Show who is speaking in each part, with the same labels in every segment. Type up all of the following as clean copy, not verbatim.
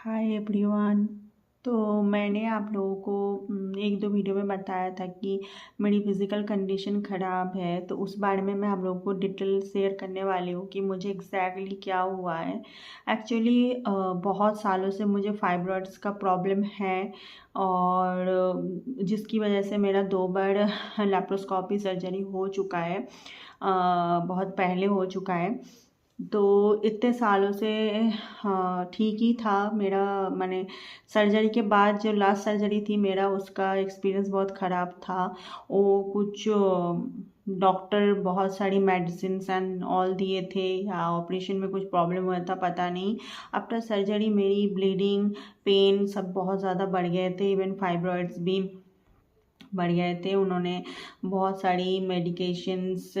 Speaker 1: Hi everyone. तो मैंने आप लोगों को एक दो वीडियो में बताया था कि मेरी फिज़िकल कंडीशन ख़राब है, तो उस बारे में मैं आप लोगों को डिटेल शेयर करने वाली हूँ कि मुझे एग्जैक्टली क्या हुआ है। एक्चुअली बहुत सालों से मुझे फाइब्रॉइड्स का प्रॉब्लम है और जिसकी वजह से मेरा 2 बार लैप्रोस्कोपी सर्जरी हो चुका है। बहुत पहले हो चुका है। तो इतने सालों से हाँ ठीक ही था मेरा। मैंने सर्जरी के बाद जो लास्ट सर्जरी थी मेरा, उसका एक्सपीरियंस बहुत ख़राब था। वो कुछ डॉक्टर बहुत सारी मेडिसिन एंड ऑल दिए थे, या ऑपरेशन में कुछ प्रॉब्लम हुआ था पता नहीं। आफ्टर सर्जरी मेरी ब्लीडिंग, पेन सब बहुत ज़्यादा बढ़ गए थे, इवन फाइब्रॉइड्स भी बढ़ गए थे। उन्होंने बहुत सारी मेडिकेशंस,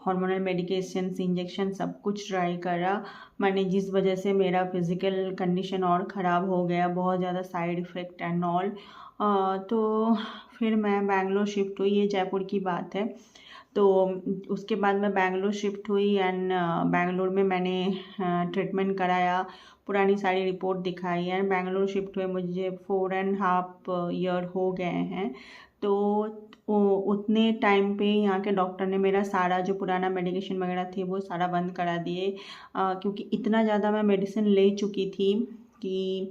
Speaker 1: हार्मोनल मेडिकेशंस, इंजेक्शन सब कुछ ट्राई करा मैंने, जिस वजह से मेरा फिज़िकल कंडीशन और ख़राब हो गया, बहुत ज़्यादा साइड इफ़ेक्ट एंड ऑल। तो फिर मैं बैंगलोर शिफ्ट हुई, ये जयपुर की बात है। तो उसके बाद मैं बैंगलोर शिफ्ट हुई एंड बैंगलोर में मैंने ट्रीटमेंट कराया, पुरानी सारी रिपोर्ट दिखाई एंड बैंगलोर शिफ्ट हुए मुझे 4.5 ईयर हो गए हैं। तो उतने टाइम पे यहाँ के डॉक्टर ने मेरा सारा जो पुराना मेडिकेशन वगैरह थे वो सारा बंद करा दिए, क्योंकि इतना ज़्यादा मैं मेडिसिन ले चुकी थी कि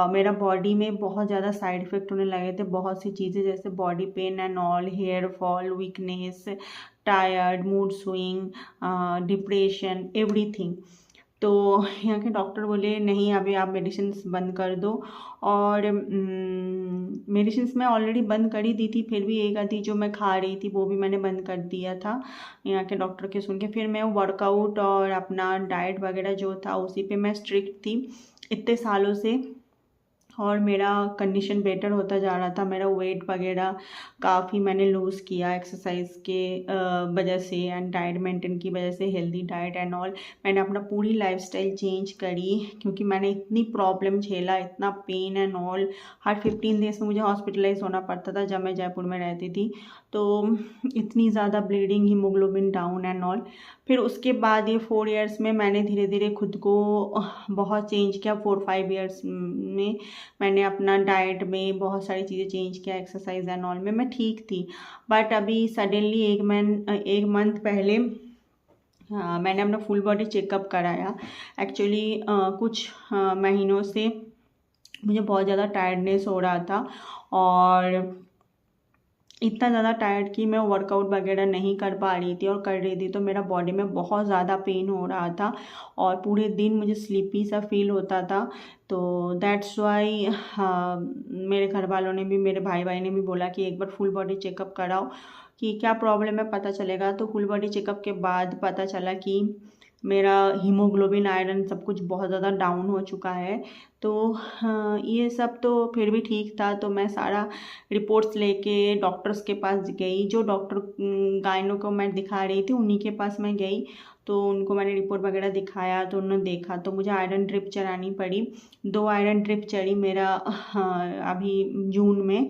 Speaker 1: मेरा बॉडी में बहुत ज़्यादा साइड इफ़ेक्ट होने लगे थे। बहुत सी चीज़ें जैसे body pain and all, hair fall, weakness, tired, mood swing, depression, everything. तो यहाँ के डॉक्टर बोले नहीं, अभी आप मेडिसिन बंद कर दो। और मेडिसिन मैं ऑलरेडी बंद कर ही दी थी, फिर भी एक आधी जो मैं खा रही थी वो भी मैंने बंद कर दिया था यहाँ के डॉक्टर के सुन के। फिर मैं वर्कआउट और अपना डाइट वगैरह जो था उसी पे मैं स्ट्रिक्ट थी इतने सालों से, और मेरा कंडीशन बेटर होता जा रहा था। मेरा वेट वगैरह काफ़ी मैंने लूज़ किया एक्सरसाइज के वजह से एंड डाइट मेंटेन की वजह से, हेल्दी डाइट एंड ऑल। मैंने अपना पूरी लाइफस्टाइल चेंज करी, क्योंकि मैंने इतनी प्रॉब्लम झेला, इतना पेन एंड ऑल। हर 15 डेज में मुझे हॉस्पिटलाइज होना पड़ता था जब मैं जयपुर में रहती थी। तो इतनी ज़्यादा bleeding, haemoglobin down and all. फिर उसके बाद ये 4 इयर्स में मैंने धीरे धीरे खुद को बहुत चेंज किया। 4-5 इयर्स में मैंने अपना डाइट में बहुत सारी चीज़ें चेंज किया, एक्सरसाइज एंड ऑल में मैं ठीक थी। बट अभी सडनली एक मंथ पहले मैंने अपना फुल बॉडी चेकअप कराया। एक्चुअली कुछ महीनों से मुझे बहुत ज़्यादा टायर्डनेस हो रहा था, और इतना ज़्यादा टायर्ड कि मैं वर्कआउट वगैरह नहीं कर पा रही थी, और कर रही थी तो मेरा बॉडी में बहुत ज़्यादा पेन हो रहा था और पूरे दिन मुझे स्लीपी सा फील होता था। तो दैट्स वाई मेरे घर वालों ने भी, मेरे भाई ने भी बोला कि एक बार फुल बॉडी चेकअप कराओ कि क्या प्रॉब्लम है, पता चलेगा। तो फुल बॉडी चेकअप के बाद पता चला कि मेरा हीमोग्लोबिन, आयरन सब कुछ बहुत ज़्यादा डाउन हो चुका है। तो ये सब तो फिर भी ठीक था। तो मैं सारा रिपोर्ट्स लेके डॉक्टर्स के पास गई, जो डॉक्टर गायनो को मैं दिखा रही थी उन्हीं के पास मैं गई। तो उनको मैंने रिपोर्ट वगैरह दिखाया, तो उन्होंने देखा, तो मुझे आयरन ड्रिप चढ़ानी पड़ी। 2 आयरन ड्रिप चढ़ी मेरा अभी जून में।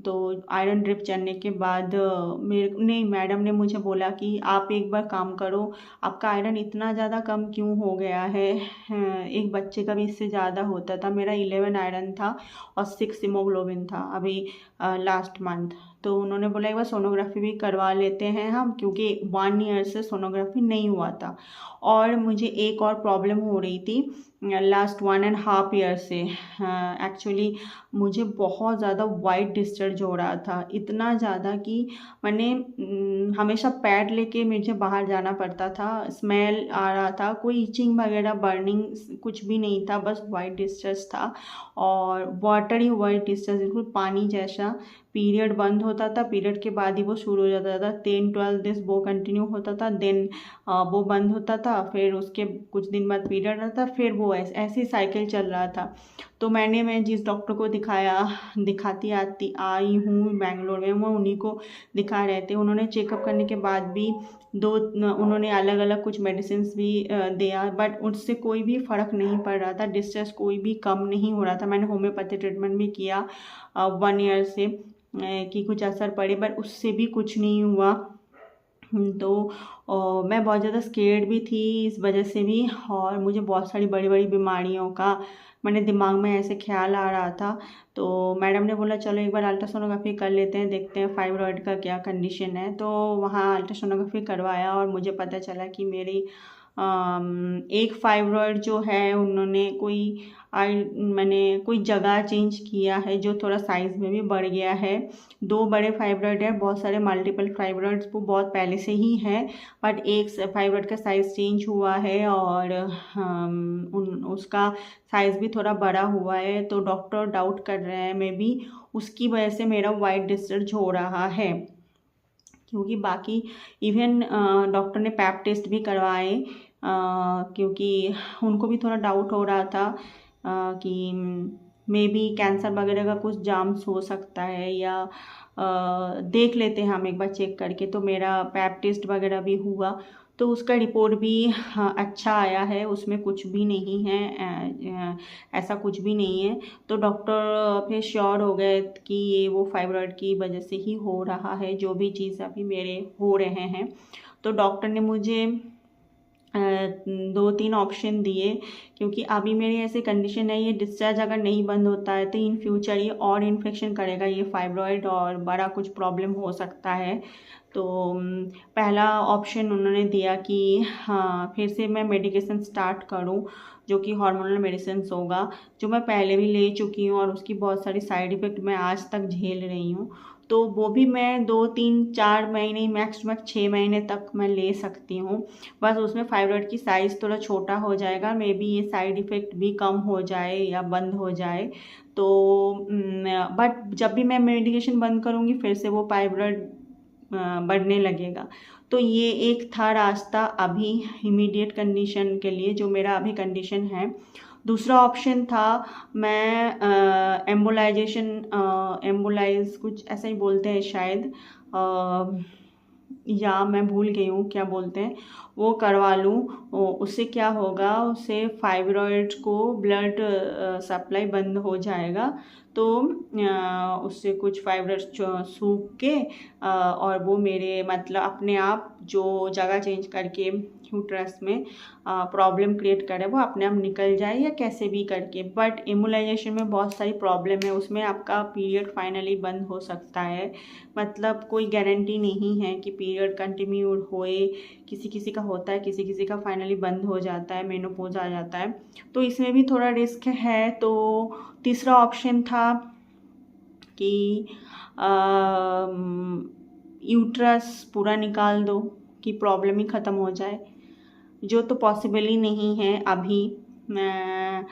Speaker 1: तो आयरन ड्रिप चढ़ने के बाद मेरे नहीं, मैडम ने मुझे बोला कि आप एक बार काम करो, आपका आयरन इतना ज़्यादा कम क्यों हो गया है। एक बच्चे का भी इससे ज़्यादा होता था। मेरा 11 आयरन था और 6 हीमोग्लोबिन था अभी लास्ट मंथ। तो उन्होंने बोला एक बार सोनोग्राफी भी करवा लेते हैं हम, क्योंकि 1 ईयर से सोनोग्राफी नहीं हुआ था। और मुझे एक और प्रॉब्लम हो रही थी लास्ट 1.5 ईयर से। एक्चुअली मुझे बहुत ज़्यादा वाइट डिस्चार्ज हो रहा था, इतना ज़्यादा कि मैंने हमेशा पैड लेके मुझे बाहर जाना पड़ता था। स्मेल आ रहा था, कोई इचिंग वगैरह, बर्निंग कुछ भी नहीं था, बस वाइट डिस्चार्ज था। और वाटरी वाइट डिस्चार्ज, बिल्कुल पानी जैसा। पीरियड बंद होता था, पीरियड के बाद ही वो शुरू हो जाता था। 10-12 डेज वो कंटिन्यू होता था, देन वो बंद होता था, फिर उसके कुछ दिन बाद पीरियड आता, फिर वो ऐसी साइकिल चल रहा था। तो मैं जिस डॉक्टर को दिखाती आती आई हूँ बैंगलोर में, वो उन्हीं को दिखा रहे थे। उन्होंने चेकअप करने के बाद भी उन्होंने अलग अलग कुछ मेडिसिन भी दिया, बट उससे कोई भी फ़र्क नहीं पड़ रहा था, डिस्चार्ज कोई भी कम नहीं हो रहा था। मैंने होम्योपैथी ट्रीटमेंट भी किया 1 ईयर से कि कुछ असर पड़े, बट उससे भी कुछ नहीं हुआ। तो मैं बहुत ज़्यादा स्केर्ड भी थी इस वजह से भी, और मुझे बहुत सारी बड़ी बड़ी बीमारियों का मैंने दिमाग में ऐसे ख्याल आ रहा था। तो मैडम ने बोला चलो एक बार अल्ट्रासोनोग्राफी कर लेते हैं, देखते हैं फाइब्रॉइड का क्या कंडीशन है। तो वहाँ अल्ट्रासोनोग्राफी करवाया और मुझे पता चला कि मेरी एक फाइब्रॉइड जो है उन्होंने मैंने कोई जगह चेंज किया है जो थोड़ा साइज़ में भी बढ़ गया है। 2 बड़े फाइब्रॉइड है, बहुत सारे मल्टीपल फाइब्रॉइड्स वो बहुत पहले से ही है, बट एक फाइब्रॉइड का साइज़ चेंज हुआ है और उसका साइज़ भी थोड़ा बड़ा हुआ है। तो डॉक्टर डाउट कर रहे हैं मे बी उसकी वजह से मेरा वाइट डिस्चार्ज हो रहा है, क्योंकि बाकी इवन डॉक्टर ने पैप टेस्ट भी करवाए, क्योंकि उनको भी थोड़ा डाउट हो रहा था कि मे बी कैंसर वगैरह का कुछ जाम्स हो सकता है, या देख लेते हैं हम एक बार चेक करके। तो मेरा पैप टेस्ट वगैरह भी हुआ, तो उसका रिपोर्ट भी अच्छा आया है, उसमें कुछ भी नहीं है, ऐसा कुछ भी नहीं है। तो डॉक्टर फिर श्योर हो गए कि ये वो फाइब्रॉइड की वजह से ही हो रहा है, जो भी चीज़ अभी मेरे हो रहे हैं। तो डॉक्टर ने मुझे 2-3 ऑप्शन दिए, क्योंकि अभी मेरी ऐसी कंडीशन है, ये डिस्चार्ज अगर नहीं बंद होता है तो इन फ्यूचर ये और इन्फेक्शन करेगा ये फाइब्रॉइड, और बड़ा कुछ प्रॉब्लम हो सकता है। तो पहला ऑप्शन उन्होंने दिया कि हाँ फिर से मैं मेडिकेशन स्टार्ट करूं, जो कि हार्मोनल मेडिसिन होगा, जो मैं पहले भी ले चुकी हूँ और उसकी बहुत सारी साइड इफ़ेक्ट मैं आज तक झेल रही हूँ। तो वो भी मैं 2-3-4 महीने, मैक्स टू मैक्स 6 महीने तक मैं ले सकती हूँ। बस उसमें फाइब्रॉइड की साइज़ थोड़ा छोटा हो जाएगा, मे बी ये साइड इफ़ेक्ट भी कम हो जाए या बंद हो जाए। तो बट जब भी मैं मेडिकेशन बंद करूँगी फिर से वो फाइब्रॉइड बढ़ने लगेगा। तो ये एक था रास्ता अभी इमीडिएट कंडीशन के लिए, जो मेरा अभी कंडीशन है। दूसरा ऑप्शन था, मैं एम्बोलाइज कुछ ऐसा ही बोलते हैं शायद, या मैं भूल गई हूँ क्या बोलते हैं, वो करवा लूँ। उससे क्या होगा, उससे फाइब्रॉइड को ब्लड सप्लाई बंद हो जाएगा। तो उससे कुछ फाइब्रॉइड सूख के और वो मेरे मतलब अपने आप जो जगह चेंज करके यूट्रस में प्रॉब्लम क्रिएट करे वो अपने आप निकल जाए, या कैसे भी करके। बट इम्यूलाइजेशन में बहुत सारी प्रॉब्लम है, उसमें आपका पीरियड फाइनली बंद हो सकता है, मतलब कोई गारंटी नहीं है कि पीरियड कंटिन्यू होए। किसी किसी का होता है, किसी किसी का फाइनली बंद हो जाता है, मेनोपॉज आ जाता है, तो इसमें भी थोड़ा रिस्क है। तो तीसरा ऑप्शन था कि यूट्रस पूरा निकाल दो, कि प्रॉब्लम ही ख़त्म हो जाए, जो तो पॉसिबल ही नहीं है अभी। मैं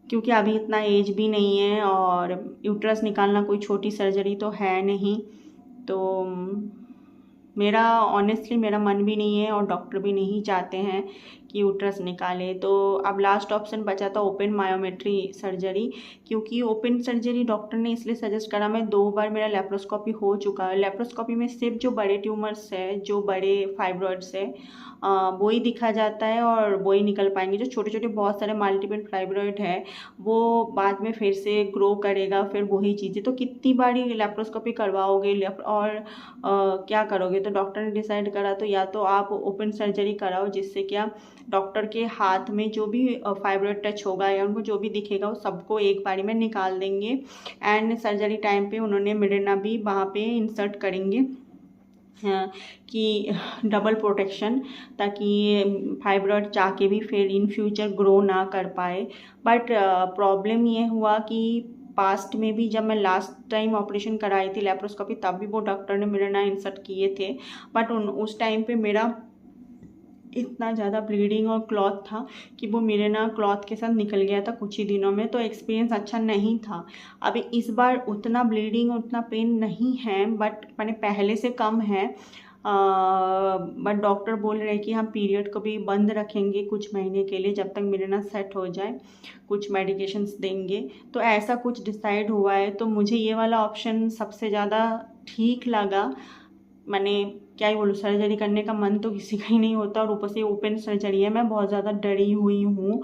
Speaker 1: क्योंकि अभी इतना एज भी नहीं है, और यूट्रस निकालना कोई छोटी सर्जरी तो है नहीं। तो मेरा ऑनेस्टली मेरा मन भी नहीं है और डॉक्टर भी नहीं चाहते हैं कि यूट्रस निकाले। तो अब लास्ट ऑप्शन बचा था ओपन मायोमेट्री सर्जरी, क्योंकि ओपन सर्जरी डॉक्टर ने इसलिए सजेस्ट करा, मैं 2 बार मेरा लेप्रोस्कोपी हो चुका है। लेप्रोस्कोपी में सिर्फ जो बड़े ट्यूमर्स है, जो बड़े फाइब्रॉइड्स है, वो ही दिखा जाता है और वो ही निकल पाएंगे। जो छोटे छोटे बहुत सारे मल्टीपल फाइब्रॉइड है वो बाद में फिर से ग्रो करेगा, फिर वही चीज़ें। तो कितनी बारी लेप्रोस्कोपी करवाओगे और क्या करोगे। तो डॉक्टर ने डिसाइड करा तो या तो आप ओपन सर्जरी कराओ, जिससे क्या डॉक्टर के हाथ में जो भी फाइब्रॉइड टच होगा या उनको जो भी दिखेगा वो सबको एक बारी में निकाल देंगे। एंड सर्जरी टाइम पे उन्होंने मिरेना भी वहाँ पे इंसर्ट करेंगे, कि डबल प्रोटेक्शन, ताकि फाइब्रॉइड चाह भी फिर इन फ्यूचर ग्रो ना कर पाए। बट प्रॉब्लम ये हुआ कि पास्ट में भी जब मैं लास्ट टाइम ऑपरेशन कराई थी लेप्रोस्कोपी, तब भी वो डॉक्टर ने मिरेना इंसर्ट किए थे, बट उस टाइम पे मेरा इतना ज़्यादा ब्लीडिंग और क्लॉथ था कि वो मिरेना क्लॉथ के साथ निकल गया था कुछ ही दिनों में। तो एक्सपीरियंस अच्छा नहीं था। अभी इस बार उतना ब्लीडिंग उतना पेन नहीं है, बट मैंने पहले से कम है। बट डॉक्टर बोल रहे हैं कि हम पीरियड को भी बंद रखेंगे कुछ महीने के लिए, जब तक मिरेना सेट हो जाए, कुछ मेडिकेशंस देंगे। तो ऐसा कुछ डिसाइड हुआ है। तो मुझे ये वाला ऑप्शन सबसे ज़्यादा ठीक लगा। मैंने क्या ही बोलूँ, सर्जरी करने का मन तो किसी का ही नहीं होता, और ऊपर से ओपन सर्जरी है, मैं बहुत ज़्यादा डरी हुई हूँ।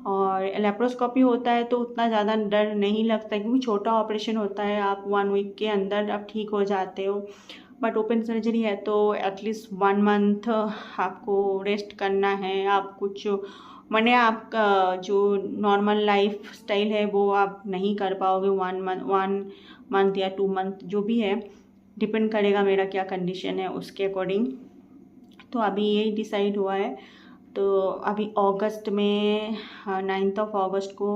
Speaker 1: और लेप्रोस्कोपी होता है तो उतना ज़्यादा डर नहीं लगता, क्योंकि छोटा ऑपरेशन होता है, आप 1 वीक के अंदर आप ठीक हो जाते हो। बट ओपन सर्जरी है तो एटलीस्ट 1 मंथ आपको रेस्ट करना है। आप कुछ माने आपका जो नॉर्मल लाइफ स्टाइल है वो आप नहीं कर पाओगे 1 मंथ या 2 मंथ, जो भी है डिपेंड करेगा मेरा क्या कंडीशन है उसके अकॉर्डिंग। तो अभी यही डिसाइड हुआ है। तो अभी अगस्त में 9 अगस्त को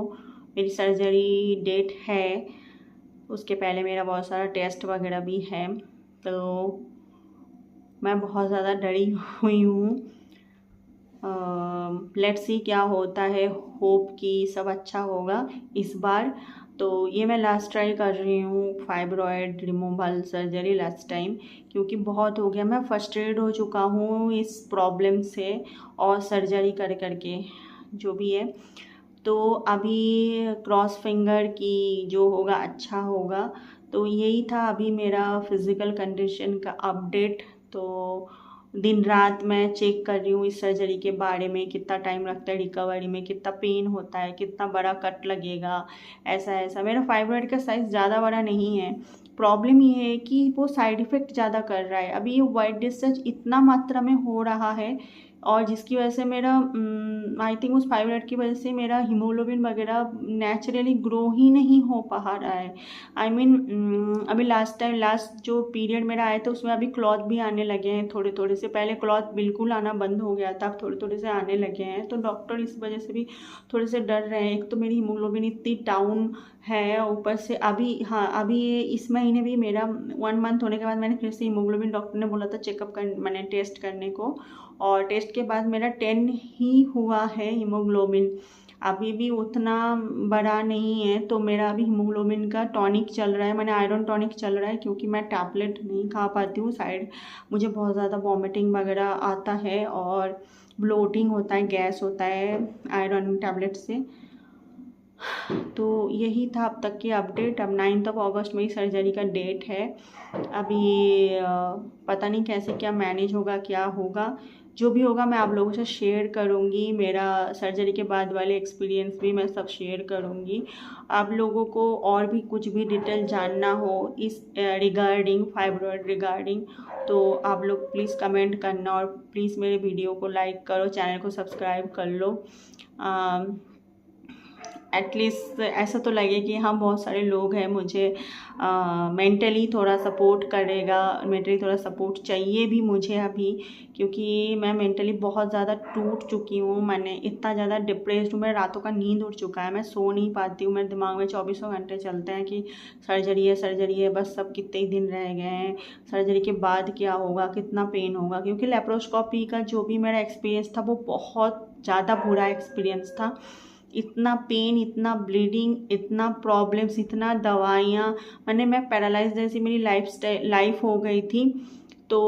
Speaker 1: मेरी सर्जरी डेट है। उसके पहले मेरा बहुत सारा टेस्ट वगैरह भी है। तो मैं बहुत ज़्यादा डरी हुई हूँ। लेट्स सी क्या होता है। होप कि सब अच्छा होगा इस बार। तो ये मैं लास्ट ट्राई कर रही हूँ fibroid removal surgery last time, क्योंकि बहुत हो गया। मैं फ्रस्ट्रेट हो चुका हूँ इस प्रॉब्लम से और सर्जरी कर करके जो भी है। तो अभी क्रॉस फिंगर की जो होगा अच्छा होगा। तो यही था अभी मेरा फिज़िकल कंडीशन का अपडेट। तो दिन रात मैं चेक कर रही हूँ इस सर्जरी के बारे में, कितना टाइम लगता है रिकवरी में, कितना पेन होता है, कितना बड़ा कट लगेगा, ऐसा ऐसा। मेरा फाइब्रॉइड का साइज़ ज़्यादा बड़ा नहीं है। प्रॉब्लम ये है कि वो साइड इफ़ेक्ट ज़्यादा कर रहा है। अभी ये वाइट डिस्चार्ज इतना मात्रा में हो रहा है और जिसकी वजह से मेरा आई थिंक उस फाइब्रॉइड की वजह से मेरा हीमोग्लोबिन वगैरह नेचुरली ग्रो ही नहीं हो पा रहा है। आई मीन अभी लास्ट जो पीरियड मेरा आया था उसमें अभी क्लॉथ भी आने लगे हैं थोड़े थोड़े से। पहले क्लॉथ बिल्कुल आना बंद हो गया था, अब थोड़े थोड़े से आने लगे हैं। तो डॉक्टर इस वजह से भी थोड़े से डर रहे हैं। एक तो मेरी हीमोग्लोबिन इतनी डाउन है, ऊपर से अभी अभी इस महीने भी मेरा 1 मंथ होने के बाद मैंने फिर से हीमोग्लोबिन, डॉक्टर ने बोला था चेकअप कर मैंने टेस्ट करने को, और टेस्ट के बाद मेरा 10 ही हुआ है हीमोग्लोबिन। अभी भी उतना बड़ा नहीं है। तो मेरा अभी हीमोग्लोबिन का टॉनिक चल रहा है, मैंने आयरन टॉनिक चल रहा है, क्योंकि मैं टैबलेट नहीं खा पाती हूँ। मुझे बहुत ज़्यादा वॉमिटिंग वगैरह आता है और ब्लोटिंग होता है, गैस होता है आयरन टैबलेट से। तो यही था अब तक की अपडेट। अब 9 अगस्त मेरी सर्जरी का डेट है। अभी पता नहीं कैसे क्या मैनेज होगा, क्या होगा। जो भी होगा मैं आप लोगों से शेयर करूँगी। मेरा सर्जरी के बाद वाले एक्सपीरियंस भी मैं सब शेयर करूँगी। आप लोगों को और भी कुछ भी डिटेल जानना हो इस रिगार्डिंग फाइब्रॉइड रिगार्डिंग, तो आप लोग प्लीज़ कमेंट करना और प्लीज़ मेरे वीडियो को लाइक करो, चैनल को सब्सक्राइब कर लो। एटलीस्ट ऐसा तो लगे कि हाँ बहुत सारे लोग हैं मुझे मेंटली थोड़ा सपोर्ट करेगा। मेंटली थोड़ा सपोर्ट चाहिए भी मुझे अभी, क्योंकि मैं मेंटली बहुत ज़्यादा टूट चुकी हूँ। मैंने इतना ज़्यादा डिप्रेस्ड हूँ, मेरे रातों का नींद उड़ चुका है, मैं सो नहीं पाती हूँ। मेरे दिमाग में 24 घंटे चलते हैं कि सर्जरी है, बस सब कितने ही दिन रह गए हैं, सर्जरी के बाद क्या होगा, कितना पेन होगा। क्योंकि लेप्रोस्कोपी का जो भी मेरा एक्सपीरियंस था वो बहुत ज़्यादा बुरा एक्सपीरियंस था। इतना पेन, इतना ब्लीडिंग, इतना प्रॉब्लम्स, इतना दवाइयाँ, मैं पैरालाइज जैसी मेरी लाइफ हो गई थी। तो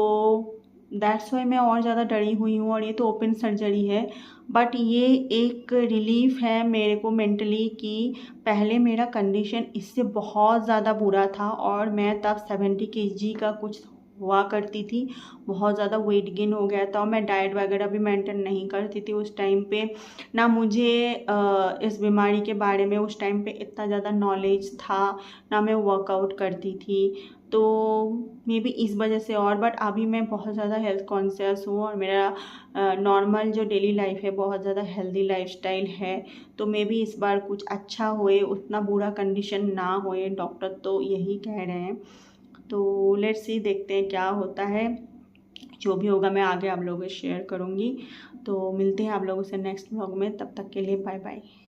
Speaker 1: दैट्स वाई मैं और ज़्यादा डरी हुई हूँ। और ये तो ओपन सर्जरी है, बट ये एक रिलीफ है मेरे को मेंटली कि पहले मेरा कंडीशन इससे बहुत ज़्यादा बुरा था और मैं तब 70 kg का कुछ हुआ करती थी। बहुत ज़्यादा वेट गेन हो गया था और मैं डाइट वगैरह भी मेंटेन नहीं करती थी उस टाइम पे। ना मुझे इस बीमारी के बारे में उस टाइम पे इतना ज़्यादा नॉलेज था, ना मैं वर्कआउट करती थी। तो मे बी इस वजह से और बट अभी मैं बहुत ज़्यादा हेल्थ कॉन्शियस हूँ और मेरा नॉर्मल जो डेली लाइफ है बहुत ज़्यादा हेल्दी लाइफस्टाइल है। तो मे बी इस बार कुछ अच्छा होए, उतना बुरा कंडीशन ना होए, डॉक्टर तो यही कह रहे हैं। तो लेट्स सी, देखते हैं क्या होता है। जो भी होगा मैं आगे आप लोगों से शेयर करूँगी। तो मिलते हैं आप लोगों से नेक्स्ट व्लॉग में, तब तक के लिए बाय बाय।